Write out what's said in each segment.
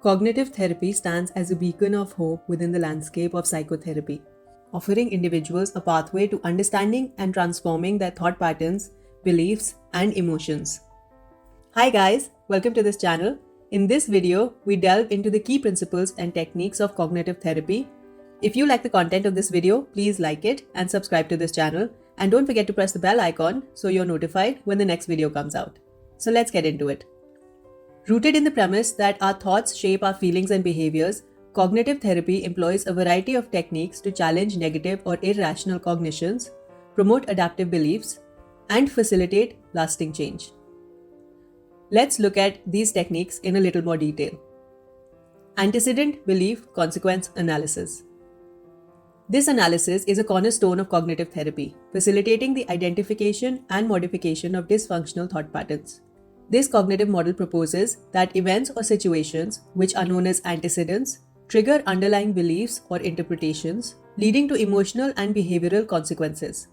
Cognitive therapy stands as a beacon of hope within the landscape of psychotherapy, offering individuals a pathway to understanding and transforming their thought patterns, beliefs, and emotions. Hi guys, welcome to this channel. In this video, we delve into the key principles and techniques of cognitive therapy. If you like the content of this video, please like it and subscribe to this channel. And don't forget to press the bell icon so you're notified when the next video comes out. So let's get into it. Rooted in the premise that our thoughts shape our feelings and behaviors, cognitive therapy employs a variety of techniques to challenge negative or irrational cognitions, promote adaptive beliefs, and facilitate lasting change. Let's look at these techniques in a little more detail. Antecedent belief consequence analysis. This analysis is a cornerstone of cognitive therapy, facilitating the identification and modification of dysfunctional thought patterns. This cognitive model proposes that events or situations, which are known as antecedents, trigger underlying beliefs or interpretations, leading to emotional and behavioral consequences.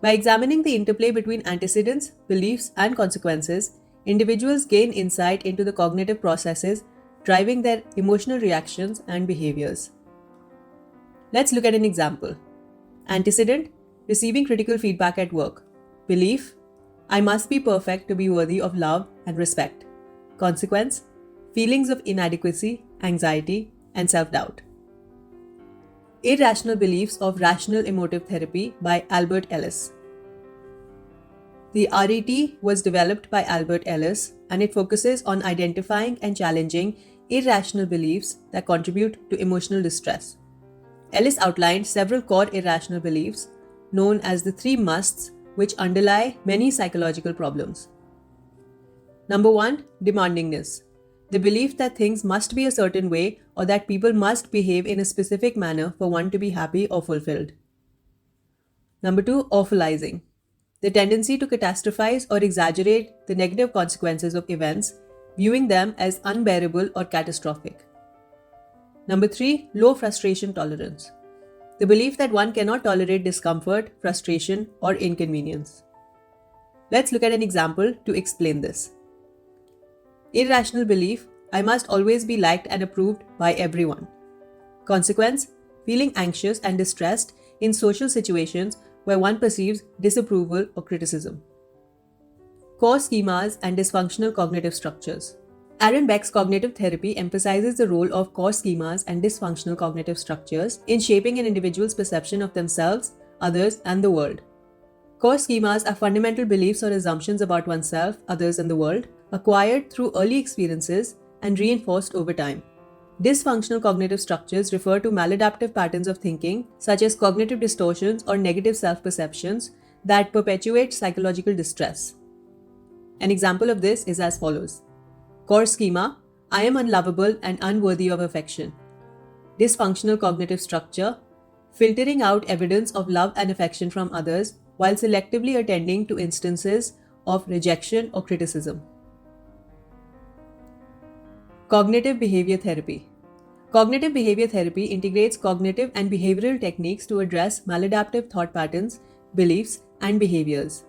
By examining the interplay between antecedents, beliefs, and consequences, individuals gain insight into the cognitive processes driving their emotional reactions and behaviors. Let's look at an example. Antecedent: receiving critical feedback at work. Belief: I must be perfect to be worthy of love and respect. Consequence: feelings of inadequacy, anxiety, and self-doubt. Irrational beliefs of rational emotive therapy by Albert Ellis. The RET was developed by Albert Ellis, and it focuses on identifying and challenging irrational beliefs that contribute to emotional distress. Ellis outlined several core irrational beliefs, known as the three musts, which underlie many psychological problems. Number 1, demandingness. The belief that things must be a certain way or that people must behave in a specific manner for one to be happy or fulfilled. Number 2, awfulizing. The tendency to catastrophize or exaggerate the negative consequences of events, viewing them as unbearable or catastrophic. Number 3, low frustration tolerance. The belief that one cannot tolerate discomfort, frustration, or inconvenience. Let's look at an example to explain this. Irrational belief: I must always be liked and approved by everyone. Consequence: feeling anxious and distressed in social situations where one perceives disapproval or criticism. Core schemas and dysfunctional cognitive structures. Aaron Beck's cognitive therapy emphasizes the role of core schemas and dysfunctional cognitive structures in shaping an individual's perception of themselves, others, and the world. Core schemas are fundamental beliefs or assumptions about oneself, others, and the world, acquired through early experiences and reinforced over time. Dysfunctional cognitive structures refer to maladaptive patterns of thinking, such as cognitive distortions or negative self-perceptions that perpetuate psychological distress. An example of this is as follows. Core schema: I am unlovable and unworthy of affection. Dysfunctional cognitive structure: filtering out evidence of love and affection from others while selectively attending to instances of rejection or criticism. Cognitive behavior therapy. Cognitive behavior therapy integrates cognitive and behavioral techniques to address maladaptive thought patterns, beliefs, and behaviors.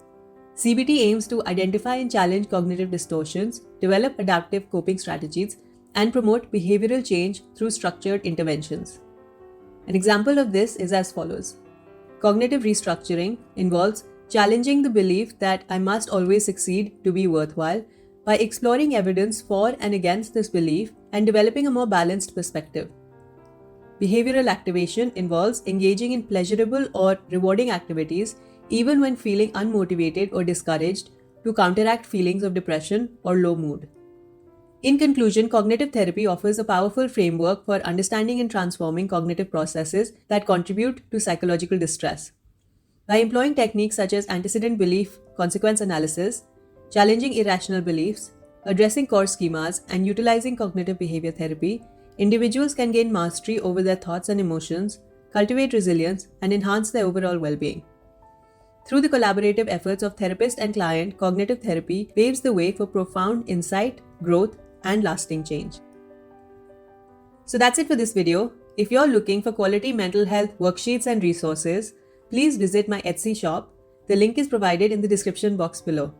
CBT aims to identify and challenge cognitive distortions, develop adaptive coping strategies, and promote behavioral change through structured interventions. An example of this is as follows. Cognitive restructuring involves challenging the belief that I must always succeed to be worthwhile by exploring evidence for and against this belief and developing a more balanced perspective. Behavioral activation involves engaging in pleasurable or rewarding activities even when feeling unmotivated or discouraged to counteract feelings of depression or low mood. In conclusion, cognitive therapy offers a powerful framework for understanding and transforming cognitive processes that contribute to psychological distress. By employing techniques such as antecedent belief consequence analysis, challenging irrational beliefs, addressing core schemas, and utilizing cognitive behavior therapy, individuals can gain mastery over their thoughts and emotions, cultivate resilience, and enhance their overall well-being. Through the collaborative efforts of therapist and client, cognitive therapy paves the way for profound insight, growth, and lasting change. So that's it for this video. If you're looking for quality mental health worksheets and resources, please visit my Etsy shop. The link is provided in the description box below.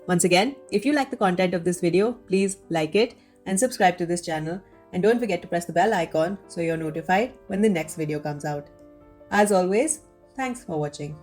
Once again, if you like the content of this video, please like it and subscribe to this channel, and don't forget to press the bell icon so you're notified when the next video comes out. As always, thanks for watching.